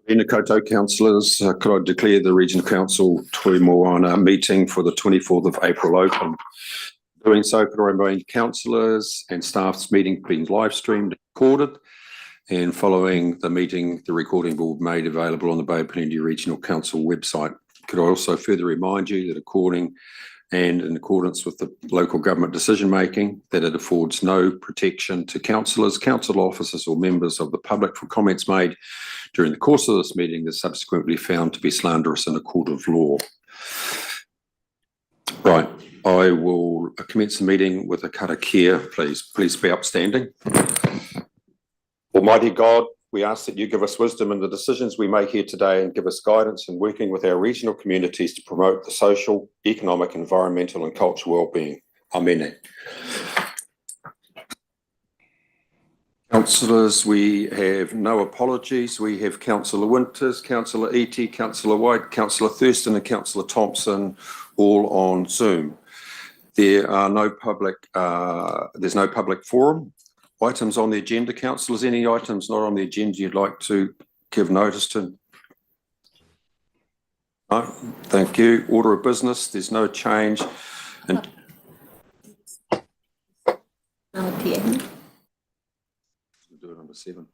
Tēnā koutou councillors, could I declare the Regional Council Tui Moana meeting for the 24th of April open. Doing so, could I remind councillors and staff's meeting being live streamed and recorded, and following the meeting the recording will be made available on the Bay of Plenty Regional Council website. Could I also further remind you that according and in accordance with the local government decision making, that it affords no protection to councillors, council officers or members of the public for comments made during the course of this meeting that subsequently found to be slanderous in a court of law. Right, I will commence the meeting with a karakia, please. Please be upstanding. Almighty God, we ask that you give us wisdom in the decisions we make here today and give us guidance in working with our regional communities to promote the social, economic, environmental and cultural well-being. Amen. Councillors, we have no apologies. We have Councillor Winters, Councillor Eatey, Councillor White, Councillor Thurston and Councillor Thompson all on Zoom. There are no public, there's no public forum. Items on the agenda, councillors, any items not on the agenda you'd like to give notice to? No, thank you. Order of business, there's no change. And Number 10. We'll do it number 7.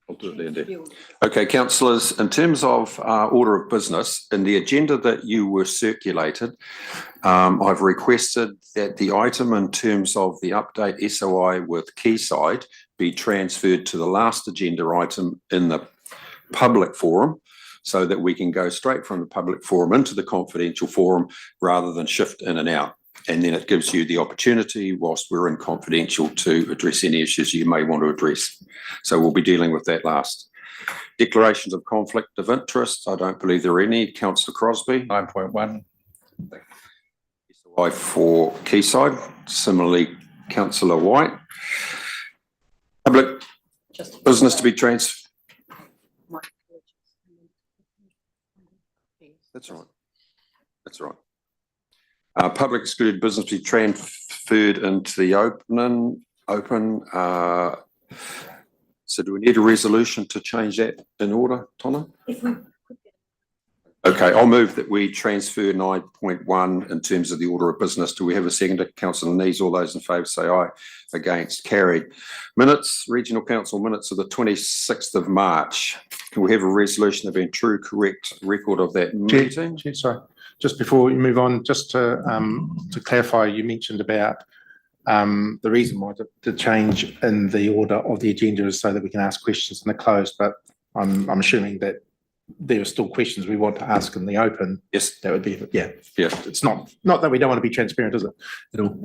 I'll do it there. Okay, councillors, in terms of order of business, in the agenda that you were circulated, I've requested that the item in terms of the update SOI with Quayside be transferred to the last agenda item in the public forum so that we can go straight from the public forum into the confidential forum rather than shift in and out. And then it gives you the opportunity whilst we're in confidential to address any issues you may want to address. So we'll be dealing with that last. Declarations of conflict of interest. I don't believe there are any. Councillor Crosby. 9.1. SOI for Quayside. Similarly, Councillor White. Public business to be transferred. That's right. That's right. Public excluded business to be transferred into the open. So do we need a resolution to change that in order, Tonna? Okay, I'll move that we transfer 9.1 in terms of the order of business. Do we have a second? Councillor Nees, all those in favour say aye. Against, carried. Minutes, Regional Council minutes of the 26th of March. Can we have a resolution of being true, correct record of that meeting? Chair, sorry. Just before we move on, just to clarify, you mentioned about the reason why the change in the order of the agenda is so that we can ask questions in the closed, but I'm assuming that there are still questions we want to ask in the open. Yes. That would be, yeah. Yeah. It's not that we don't want to be transparent, is it? At all.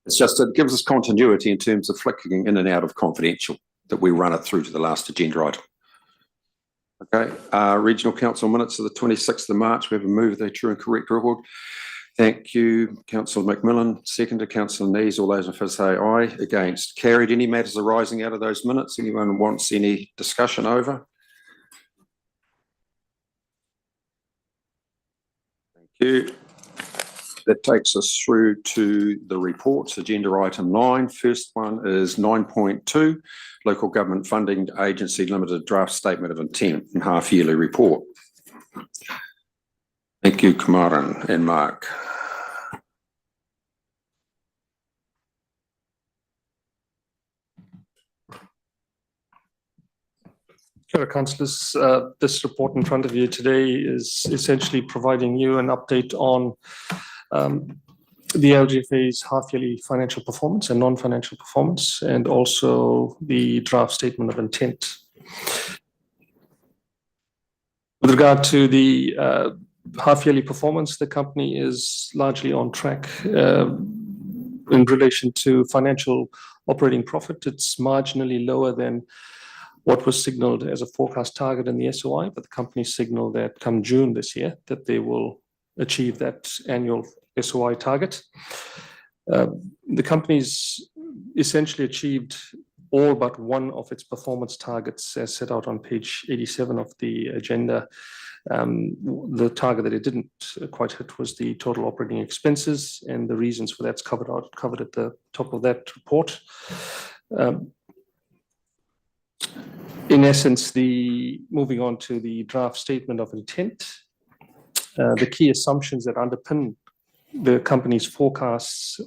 It's just it gives us continuity in terms of flicking in and out of confidential that we run it through to the last agenda item. Okay, Regional Council minutes of the 26th of March. We have a move the true and correct record. Thank you, Councillor McMillan. Second to Councillor Nees. All those in favour say aye. Against, carried. Any matters arising out of those minutes? Anyone wants any discussion over? Thank you. That takes us through to the reports. Agenda item 9. First one is 9.2, Local Government Funding Agency Limited Draft Statement of Intent and Half Yearly Report. Thank you, Kamaran and Mark. Hello, councillors. This report in front of you today is essentially providing you an update on the LGFA's half-yearly financial performance and non-financial performance, and also the draft statement of intent. With regard to the half-yearly performance, the company is largely on track in relation to financial operating profit. It's marginally lower than what was signalled as a forecast target in the SOI, but the company signalled that come June this year that they will achieve that annual SOI target. The company's essentially achieved all but one of its performance targets as set out on page 87 of the agenda. The target that it didn't quite hit was the total operating expenses, and the reasons for that's covered at the top of that report. in essence, moving on to the draft statement of intent, the key assumptions that underpin the company's forecasts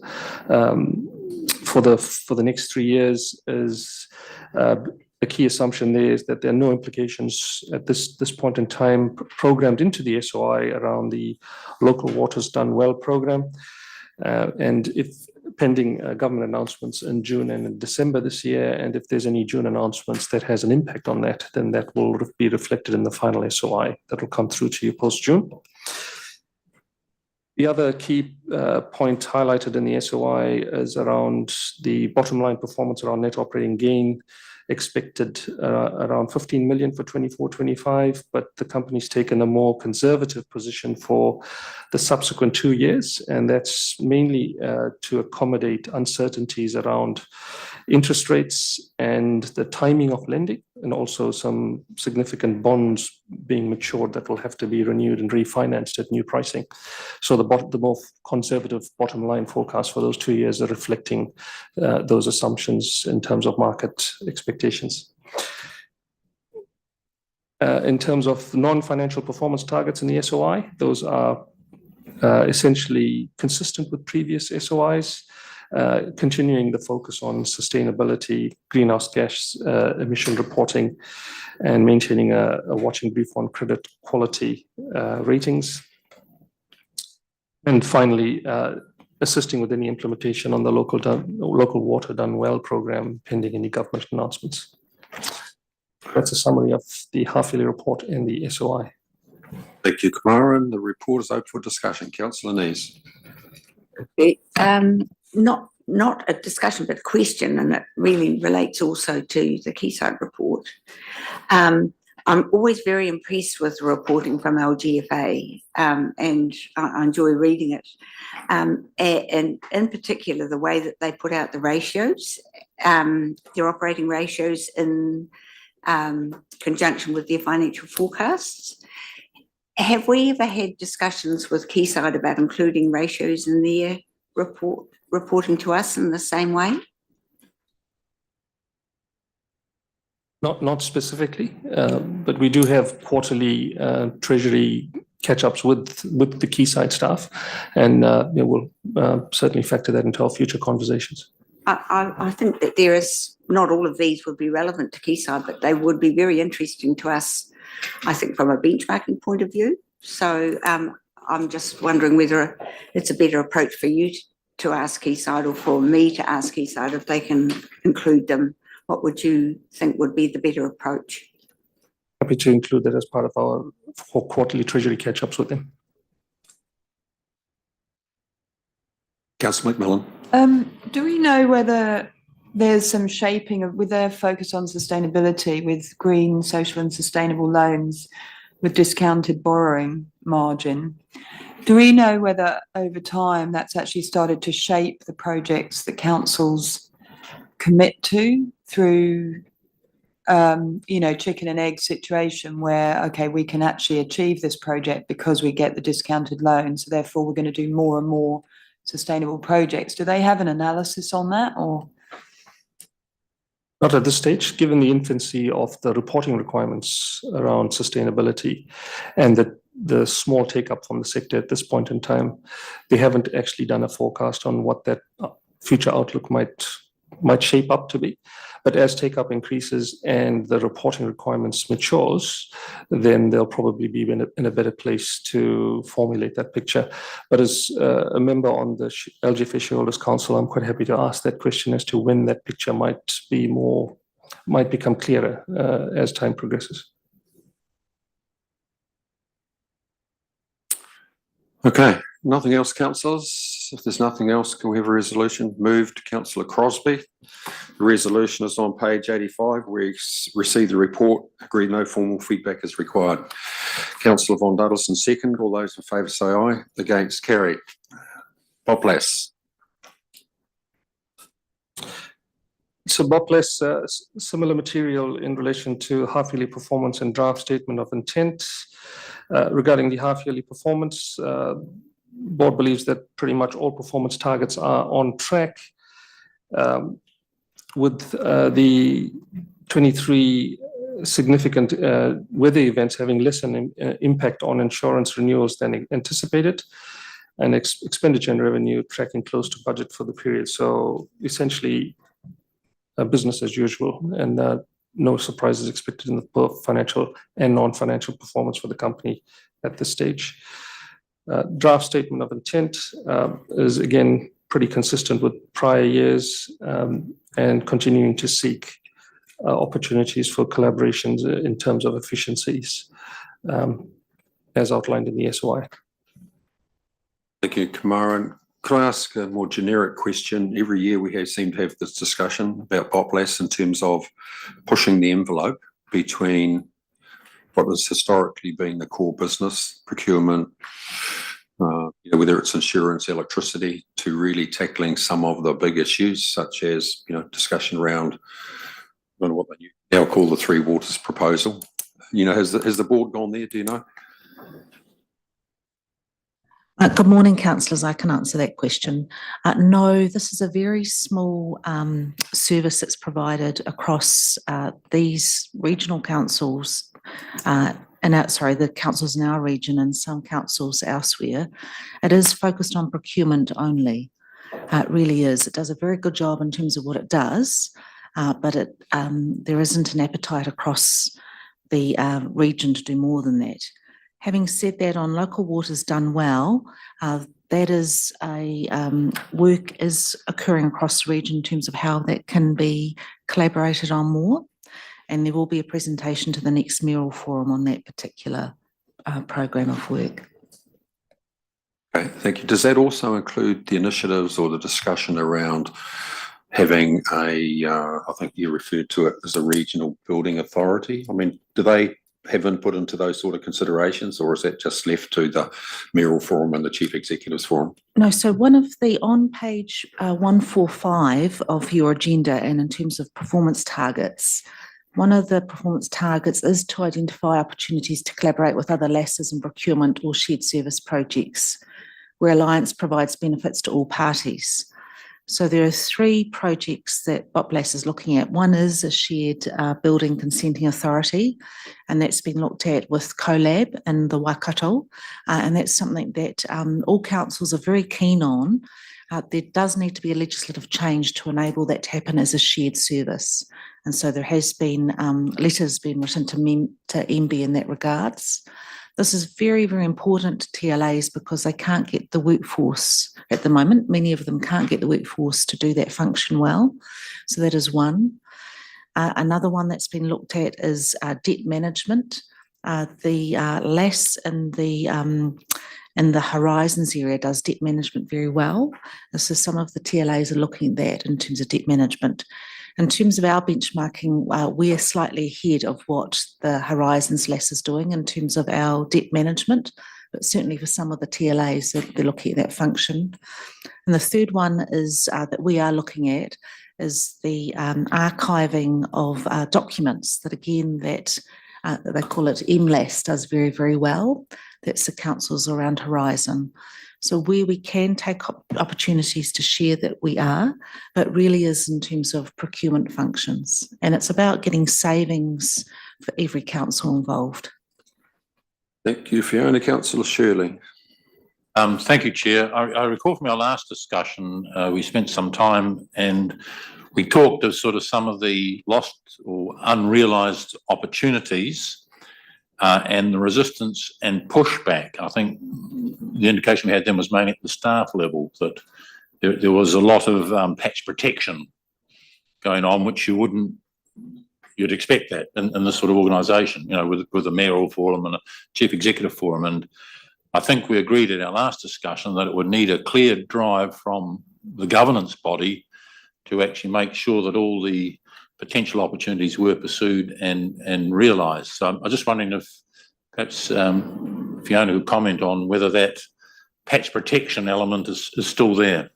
for the next 3 years is the key assumption there is that there are no implications at this point in time programmed into the SOI around the Local Waters Done Well program. And if pending government announcements in June and in December this year, and if there's any June announcements that has an impact on that, then that will be reflected in the final SOI that will come through to you post-June. The other key point highlighted in the SOI is around the bottom line performance around net operating gain, expected around 15 million for 24-25, but the company's taken a more conservative position for the subsequent 2 years, and that's mainly to accommodate uncertainties around interest rates and the timing of lending, and also some significant bonds being matured that will have to be renewed and refinanced at new pricing. So the more conservative bottom line forecast for those 2 years are reflecting those assumptions in terms of market expectations. In terms of non-financial performance targets in the SOI, those are essentially consistent with previous SOIs, continuing the focus on sustainability, greenhouse gas emission reporting, and maintaining a watching brief on credit quality ratings. And finally, assisting with any implementation on the Local Water Done Well program, pending any government announcements. That's a summary of the half-yearly report and the SOI. Thank you, Kamaran. The report is open for discussion. Councillor Nees. Not a discussion, but a question, and it really relates also to the Quayside report. I'm always very impressed with the reporting from LGFA, and I enjoy reading it. And in particular, the way that they put out the ratios, their operating ratios in conjunction with their financial forecasts. Have we ever had discussions with Quayside about including ratios in their reporting to us in the same way? Not specifically, but we do have quarterly treasury catch-ups with the Quayside staff, and we'll certainly factor that into our future conversations. I think that there is, not all of these would be relevant to Quayside, but they would be very interesting to us, I think, from a benchmarking point of view. So I'm just wondering whether it's a better approach for you to ask Quayside, or for me to ask Quayside if they can include them. What would you think would be the better approach? Happy to include that as part of our quarterly treasury catch-ups with them. Councillor McMillan. Do we know whether there's some shaping of, with their focus on sustainability, with green, social and sustainable loans with discounted borrowing margin? Do we know whether over time that's actually started to shape the projects that councils commit to through, chicken and egg situation where, okay, we can actually achieve this project because we get the discounted loan, so therefore we're going to do more and more sustainable projects? Do they have an analysis on that, or? Not at this stage, given the infancy of the reporting requirements around sustainability and the small take-up from the sector at this point in time. They haven't actually done a forecast on what that future outlook might shape up to be. But as take-up increases and the reporting requirements matures, then they'll probably be in a better place to formulate that picture. But as a member on the LGFA Shareholders Council, I'm quite happy to ask that question as to when that picture might become clearer as time progresses. Okay, nothing else, councillors? If there's nothing else, can we have a resolution? Moved, Councillor Crosby. The resolution is on page 85. We received the report, agreed no formal feedback is required. Councillor Von Duddleston second. All those in favour say aye. Against, carried. Bob Lass. So Bob Lass, similar material in relation to half-yearly performance and draft statement of intent. Regarding the half-yearly performance, board believes that pretty much all performance targets are on track. With the 23 significant weather events having less an impact on insurance renewals than anticipated, and expenditure and revenue tracking close to budget for the period. So essentially, business as usual, and no surprises expected in the both financial and non-financial performance for the company at this stage. Draft statement of intent is again pretty consistent with prior years, and continuing to seek opportunities for collaborations in terms of efficiencies, as outlined in the SOI. Thank you, Kamaran. Could I ask a more generic question? Every year we seem to have this discussion about BOPLAS in terms of pushing the envelope between what has historically been the core business, procurement, whether it's insurance, electricity, to really tackling some of the big issues, such as, discussion around, I don't know what they now call the Three Waters proposal. Has the board gone there, do you know? Good morning, councillors. I can answer that question. No, this is a very small service that's provided across these regional councils, the councils in our region and some councils elsewhere. It is focused on procurement only. It really is. It does a very good job in terms of what it does, but there isn't an appetite across the region to do more than that. Having said that, on local waters done well, that is work is occurring across the region in terms of how that can be collaborated on more. And there will be a presentation to the next mayoral forum on that particular program of work. Okay, thank you. Does that also include the initiatives or the discussion around having I think you referred to it as a regional building authority? I mean, do they have input into those sort of considerations, or is that just left to the mayoral forum and the chief executives forum? No, so one of the on page 145 of your agenda, and in terms of performance targets, one of the performance targets is to identify opportunities to collaborate with other LASs in procurement or shared service projects where Alliance provides benefits to all parties. So there are 3 projects that BOPLAS is looking at. One is a shared building consenting authority, and that's been looked at with CoLab in the Waikato, and that's something that all councils are very keen on. There does need to be a legislative change to enable that to happen as a shared service. And so there has been letters being written to MB in that regards. This is very, very important to TLAs because they can't get the workforce at the moment. Many of them can't get the workforce to do that function well. So that is one. Another one that's been looked at is debt management. The LAS in the Horizons area does debt management very well. So some of the TLAs are looking at that in terms of debt management. In terms of our benchmarking, we are slightly ahead of what the Horizons LAS is doing in terms of our debt management, but certainly for some of the TLAs, they're looking at that function. And the third one is that we are looking at is the archiving of documents that, again, that they call it MLAS does very, very well. That's the councils around Horizon. So where we can take opportunities to share that we are, but really is in terms of procurement functions. And it's about getting savings for every council involved. Thank you, Fiona. Councillor Shirley. Thank you, Chair. I recall from our last discussion, we spent some time and we talked of sort of some of the lost or unrealised opportunities and the resistance and pushback. I think the indication we had then was mainly at the staff level, that there was a lot of patch protection going on, which you'd expect that in this sort of organisation, with a mayoral forum and a chief executive forum. And I think we agreed in our last discussion that it would need a clear drive from the governance body to actually make sure that all the potential opportunities were pursued and realised. So I'm just wondering if perhaps Fiona would comment on whether that patch protection element is still there.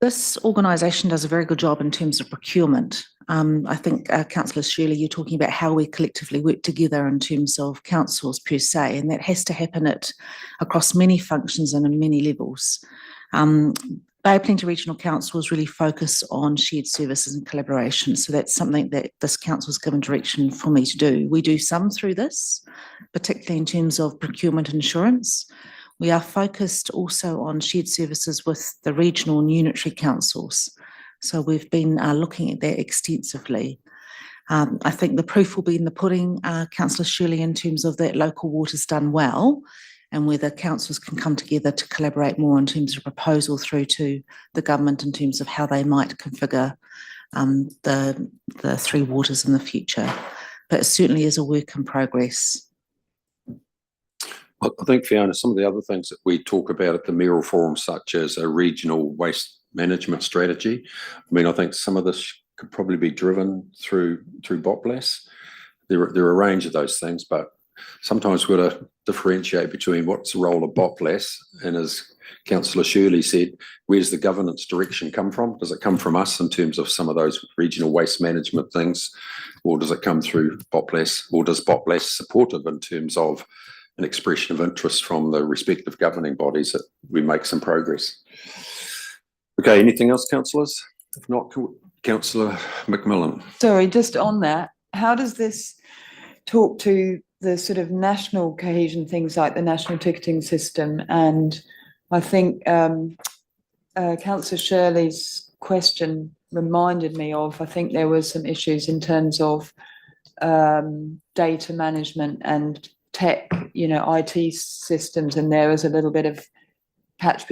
This organisation does a very good job in terms of procurement. I think, Councillor Shirley, you're talking about how we collectively work together in terms of councils per se, and that has to happen across many functions and in many levels. Bay of Plenty Regional Council is really focused on shared services and collaboration. So that's something that this council has given direction for me to do. We do some through this, particularly in terms of procurement and insurance. We are focused also on shared services with the regional and unitary councils. So we've been looking at that extensively. I think the proof will be in the pudding, Councillor Shirley, in terms of that local water's done well, and whether councils can come together to collaborate more in terms of proposal through to the government in terms of how they might configure the three waters in the future. But it certainly is a work in progress. I think, Fiona, some of the other things that we talk about at the mayoral forum, such as a regional waste management strategy. I mean, I think some of this could probably be driven through BOPLAS. There are a range of those things, but sometimes we've got to differentiate between what's the role of BOPLAS and, as Councillor Shirley said, where's the governance direction come from? Does it come from us in terms of some of those regional waste management things, or does it come through BOPLAS, or does BOPLAS supportive in terms of an expression of interest from the respective governing bodies that we make some progress? Okay, anything else, councillors? If not, Councillor McMillan. Sorry, just on that, how does this talk to the sort of national cohesion things like the national ticketing system? And I think Councillor Shirley's question reminded me of, I think there was some issues in terms of data management and tech, IT systems, and there was a little bit of patch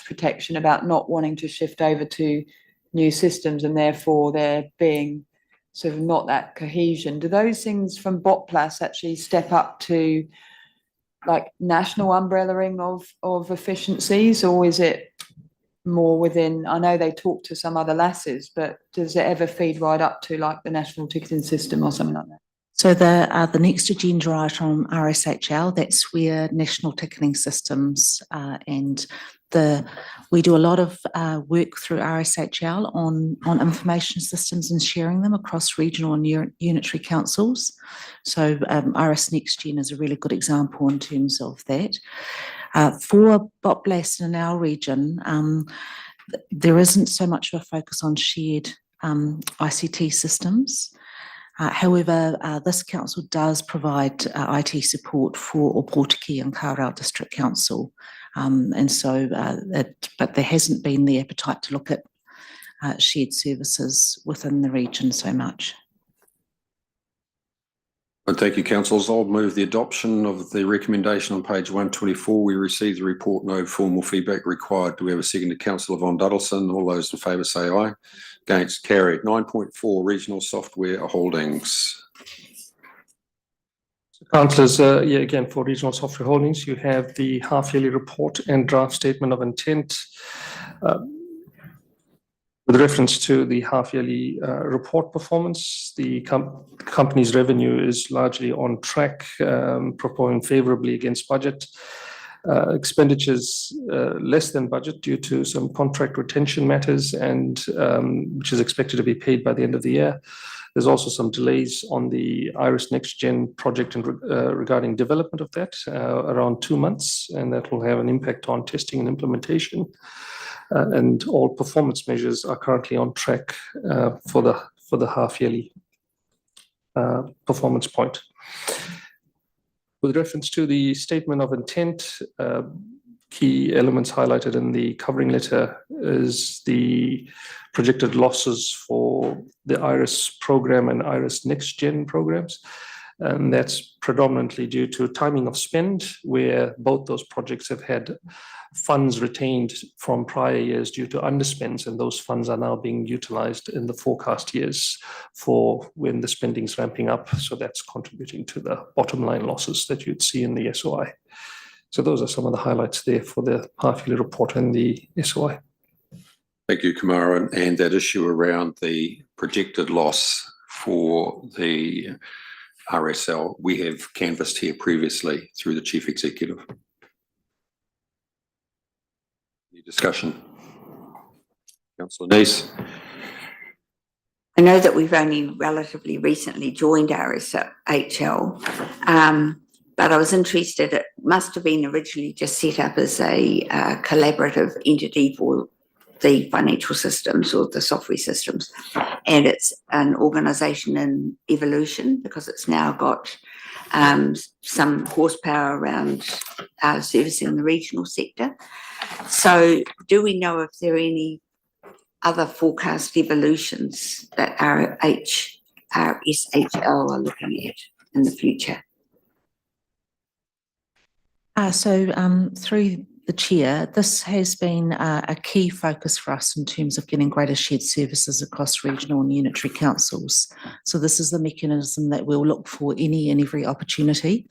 protection about not wanting to shift over to new systems, and therefore there being sort of not that cohesion. Do those things from BOPLAS actually step up to like national umbrellaing of efficiencies, or is it more within? I know they talk to some other LASs, but does it ever feed right up to like the national ticketing system or something like that? So the next agenda item, RSHL, that's where national ticketing systems and we do a lot of work through RSHL on information systems and sharing them across regional and unitary councils. So RS NextGen is a really good example in terms of that. For BOPLAS in our region, there isn't so much of a focus on shared ICT systems. However, this council does provide IT support for Opotiki and Kawerau District Council. But there hasn't been the appetite to look at shared services within the region so much. And thank you, councillors. I'll move the adoption of the recommendation on page 124. We received the report, no formal feedback required. Do we have a second to Councillor Von Duddleson? All those in favour say aye. Against, carried. 9.4, Regional Software Holdings. Councillors, again, for Regional Software Holdings, you have the half-yearly report and draft statement of intent. With reference to the half-yearly report performance, the company's revenue is largely on track, performing favourably against budget. Expenditures less than budget due to some contract retention matters, and which is expected to be paid by the end of the year. There's also some delays on the IRIS NextGen project and regarding development of that, around 2 months, and that will have an impact on testing and implementation. And all performance measures are currently on track for the half-yearly performance point. With reference to the statement of intent, key elements highlighted in the covering letter is the projected losses for the IRIS program and IRIS NextGen programs. And that's predominantly due to timing of spend, where both those projects have had funds retained from prior years due to underspends, and those funds are now being utilized in the forecast years for when the spending is ramping up. So that's contributing to the bottom line losses that you'd see in the SOI. So those are some of the highlights there for the half-yearly report and the SOI. Thank you, Kamara. And that issue around the projected loss for the RSL, we have canvassed here previously through the Chief Executive. Any discussion? Councillor Neese. I know that we've only relatively recently joined RSHL, but I was interested, it must have been originally just set up as a collaborative entity for the financial systems or the software systems. And it's an organisation in evolution because it's now got some horsepower around servicing the regional sector. So do we know if there are any other forecast evolutions that RSHL are looking at in the future? Through the chair, this has been a key focus for us in terms of getting greater shared services across regional and unitary councils. So this is the mechanism that we'll look for any and every opportunity.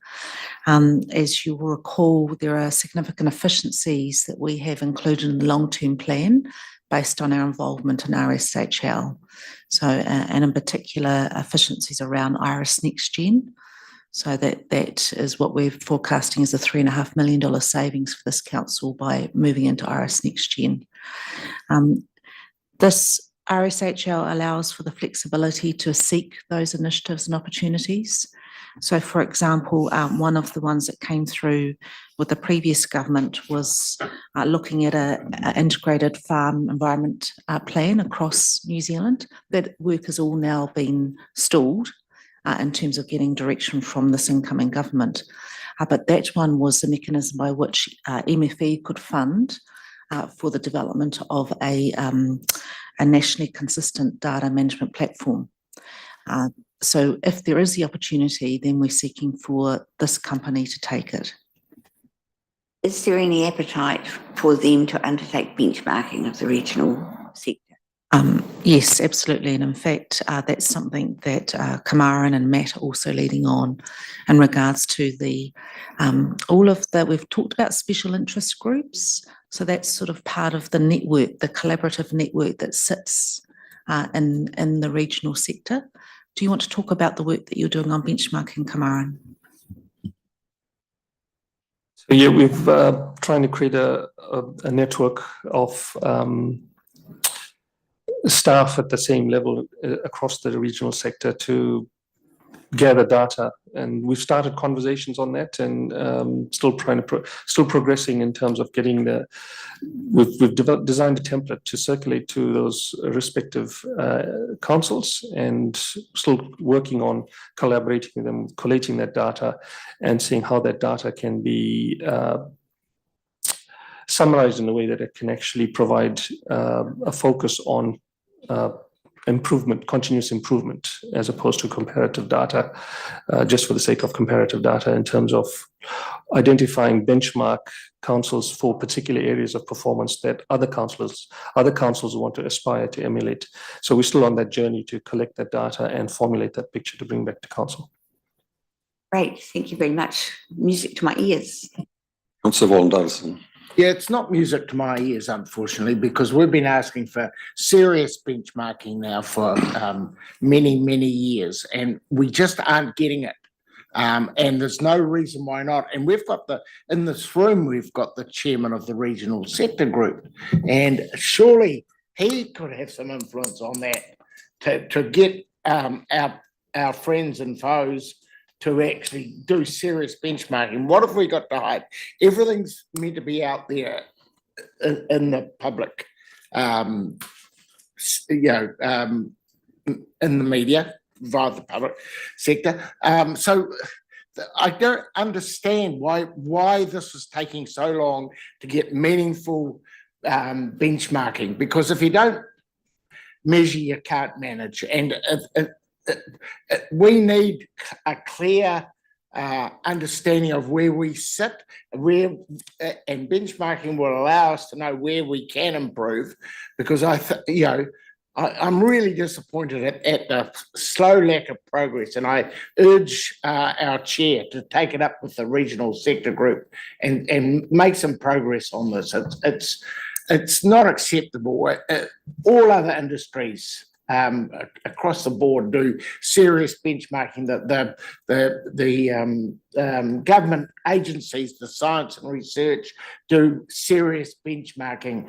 As you will recall, there are significant efficiencies that we have included in the long-term plan based on our involvement in RSHL. So, and in particular, efficiencies around Iris NextGen. So that is what we're forecasting as a $3.5 million savings for this council by moving into Iris NextGen. This RSHL allows for the flexibility to seek those initiatives and opportunities. So, for example, one of the ones that came through with the previous government was looking at an integrated farm environment plan across New Zealand. That work has all now been stalled in terms of getting direction from this incoming government. But that one was the mechanism by which MFE could fund for the development of a nationally consistent data management platform. So if there is the opportunity, then we're seeking for this company to take it. Is there any appetite for them to undertake benchmarking of the regional sector? Yes, absolutely. And in fact, that's something that Kamaran and Matt are also leading on in regards to the we've talked about special interest groups. So that's sort of part of the network, the collaborative network that sits in the regional sector. Do you want to talk about the work that you're doing on benchmarking, Kamaran? So yeah, we've trying to create a network of staff at the same level across the regional sector to gather data, and we've started conversations on that, and still progressing in terms of getting we've designed a template to circulate to those respective councils, and still working on collaborating with them, collating that data, and seeing how that data can be summarized in a way that it can actually provide a focus on continuous improvement, as opposed to comparative data, just for the sake of comparative data, in terms of identifying benchmark councils for particular areas of performance that other councils want to aspire to emulate. So we're still on that journey to collect that data and formulate that picture to bring back to council. Great, thank you very much. Music to my ears. Councillor Volundarison. Yeah, it's not music to my ears, unfortunately, because we've been asking for serious benchmarking now for many, many years, and we just aren't getting it. And there's no reason why not. And we've got in this room, we've got the chairman of the regional sector group, and surely he could have some influence on that to get our friends and foes to actually do serious benchmarking. What have we got to hide? Everything's meant to be out there in the public, in the media, via the public sector. So I don't understand why this is taking so long to get meaningful benchmarking, because if you don't measure, you can't manage. And we need a clear understanding of where we sit, and benchmarking will allow us to know where we can improve. Because I'm really disappointed at the slow lack of progress, and I urge our chair to take it up with the regional sector group and make some progress on this. It's not acceptable. All other industries across the board do serious benchmarking. The government agencies, the science and research, do serious benchmarking,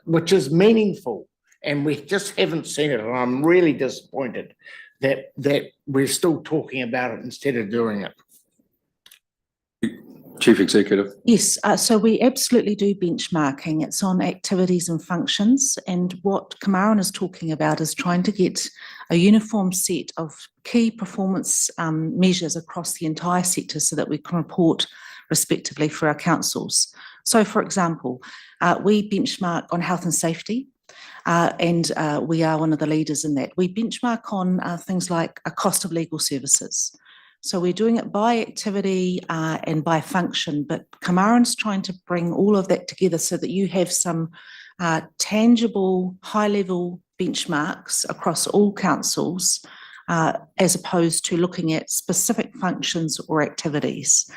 which is meaningful, and we just haven't seen it. And I'm really disappointed that we're still talking about it instead of doing it. Chief Executive. Yes, so we absolutely do benchmarking. It's on activities and functions. And what Kamaran is talking about is trying to get a uniform set of key performance measures across the entire sector so that we can report respectively for our councils. So, for example, we benchmark on health and safety. And we are one of the leaders in that. We benchmark on things like a cost of legal services. So we're doing it by activity and by function, but Kamaran's trying to bring all of that together so that you have some tangible, high-level benchmarks across all councils, as opposed to looking at specific functions or activities.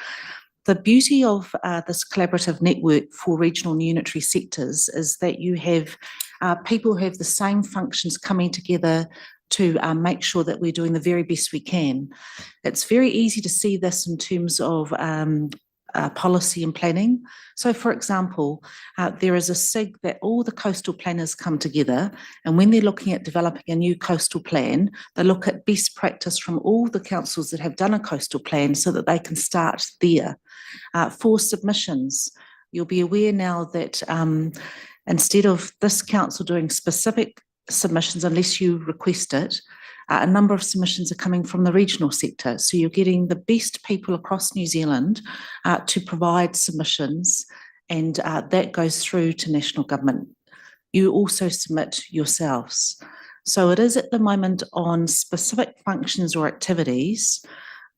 The beauty of this collaborative network for regional and unitary sectors is that you have people who have the same functions coming together to make sure that we're doing the very best we can. It's very easy to see this in terms of policy and planning. So, for example, there is a SIG that all the coastal planners come together, and when they're looking at developing a new coastal plan, they look at best practice from all the councils that have done a coastal plan so that they can start there. For submissions, you'll be aware now that instead of this council doing specific submissions, unless you request it, a number of submissions are coming from the regional sector. So you're getting the best people across New Zealand to provide submissions, and that goes through to national government. You also submit yourselves. So it is at the moment on specific functions or activities,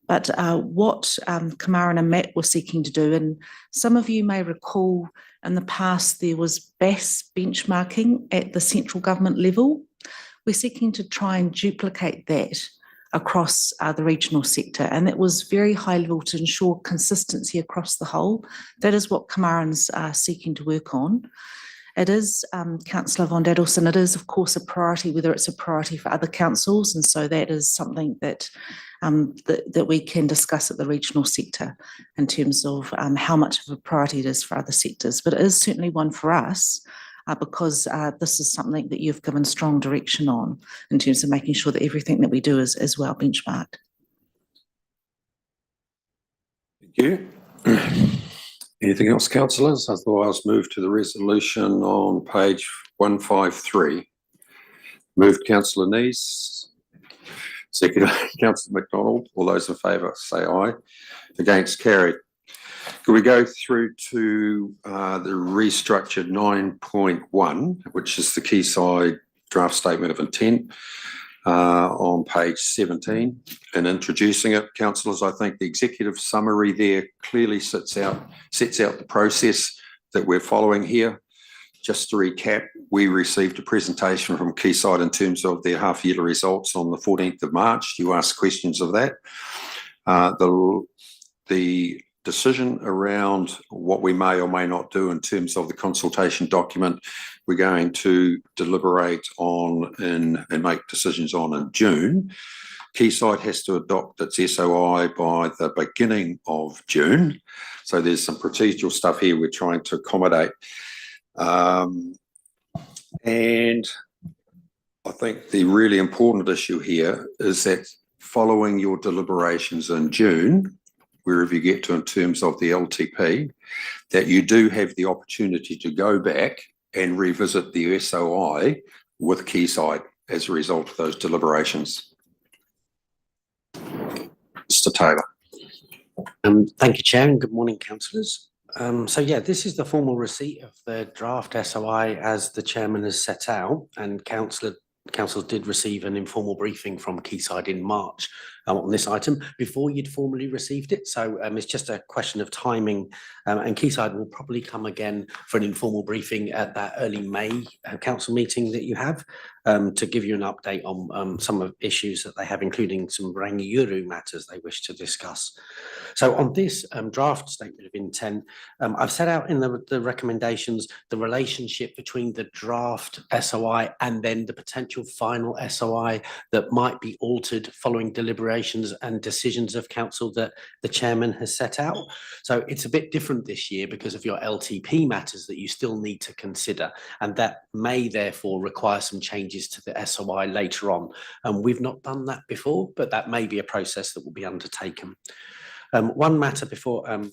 but what Kamaran and Matt were seeking to do, and some of you may recall in the past there was BAS benchmarking at the central government level. We're seeking to try and duplicate that across the regional sector, and that was very high level to ensure consistency across the whole. That is what Kamaran's seeking to work on. It is, Councillor von Daddelson, it is of course a priority, whether it's a priority for other councils, and so that is something that that we can discuss at the regional sector in terms of how much of a priority it is for other sectors. But it is certainly one for us because this is something that you've given strong direction on in terms of making sure that everything that we do is well benchmarked. Thank you. Anything else, councillors? Otherwise, move to the resolution on page 153. Moved Councillor Nees. Second, Councillor McDonald. All those in favour say aye. Against, carried. Can we go through to the restructured 9.1, which is the Quayside draft statement of intent on page 17. And introducing it, councillors, I think the executive summary there clearly sets out the process that we're following here. Just to recap, we received a presentation from Quayside in terms of their half-yearly results on the 14th of March. You asked questions of that. The decision around what we may or may not do in terms of the consultation document, we're going to deliberate on and make decisions on in June. Quayside has to adopt its SOI by the beginning of June. So there's some procedural stuff here we're trying to accommodate. And I think the really important issue here is that following your deliberations in June, wherever you get to in terms of the LTP, that you do have the opportunity to go back and revisit the SOI with Quayside as a result of those deliberations. Mr. Taylor. Thank you, Chair, and good morning, councillors. So yeah, this is the formal receipt of the draft SOI as the chairman has set out, and councillors did receive an informal briefing from Quayside in March on this item before you'd formally received it. So it's just a question of timing, and Quayside will probably come again for an informal briefing at that early May council meeting that you have to give you an update on some of the issues that they have, including some Rangiuru matters they wish to discuss. So on this draft statement of intent, I've set out in the recommendations the relationship between the draft SOI and then the potential final SOI that might be altered following deliberations and decisions of council that the chairman has set out. So it's a bit different this year because of your LTP matters that you still need to consider, and that may therefore require some changes to the SOI later on. And we've not done that before, but that may be a process that will be undertaken. One matter before I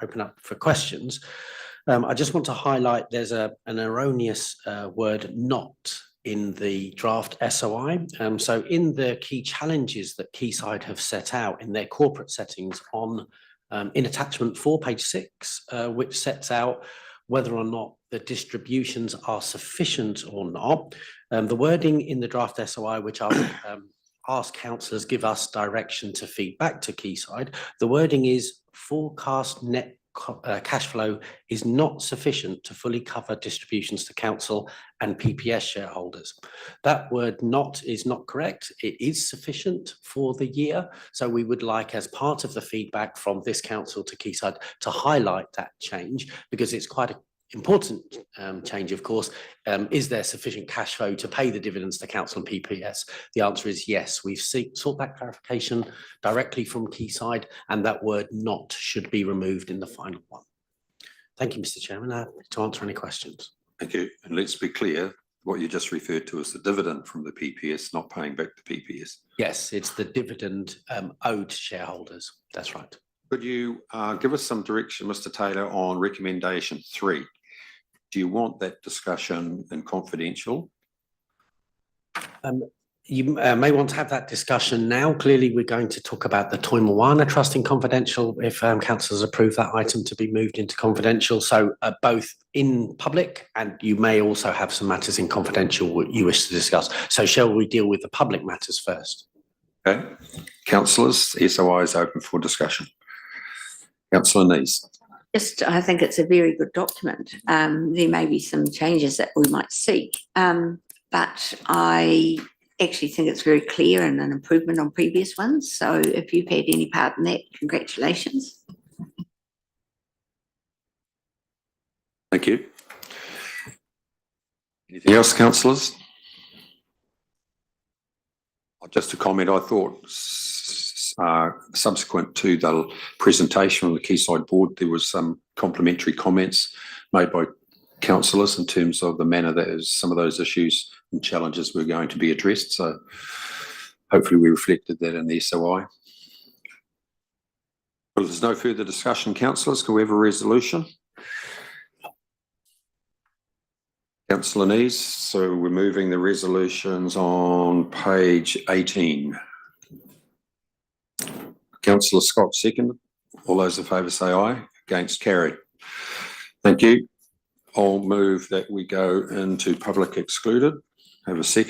open up for questions. I just want to highlight there's an erroneous word "not" in the draft SOI. So in the key challenges that Quayside have set out in their corporate settings on in attachment 4, page 6, which sets out whether or not the distributions are sufficient or not. The wording in the draft SOI, which I'll ask councillors give us direction to feed back to Quayside, the wording is forecast net cash flow is not sufficient to fully cover distributions to council and PPS shareholders. That word "not" is not correct. It is sufficient for the year. So we would like, as part of the feedback from this council to Quayside, to highlight that change, because it's quite an important change, of course. Is there sufficient cash flow to pay the dividends to council and PPS? The answer is yes. We've sought that clarification directly from Quayside, and that word "not" should be removed in the final one. Thank you, Mr. Chairman. To answer any questions. Thank you. And let's be clear, what you just referred to as the dividend from the PPS, not paying back the PPS. Yes, it's the dividend owed to shareholders. That's right. Could you give us some direction, Mr. Taylor, on recommendation 3? Do you want that discussion in confidential? You may want to have that discussion now. Clearly, we're going to talk about the Toi Moana Trust in confidential if councillors approve that item to be moved into confidential. So both in public, and you may also have some matters in confidential you wish to discuss. So shall we deal with the public matters first? Okay. Councillors, SOI is open for discussion. Councillor Nees. I think it's a very good document. There may be some changes that we might seek, but I actually think it's very clear and an improvement on previous ones. So if you've had any part in that, congratulations. Thank you. Anything else, councillors? Just a comment, I thought subsequent to the presentation on the Quayside board, there was some complimentary comments made by councillors in terms of the manner that some of those issues and challenges were going to be addressed. So hopefully we reflected that in the SOI. Well, if there's no further discussion, councillors, can we have a resolution? Councillor Nees, so we're moving the resolutions on page 18. Councillor Scott seconded. All those in favour say aye. Against, carried. Thank you. I'll move that we go into public excluded. Have a second.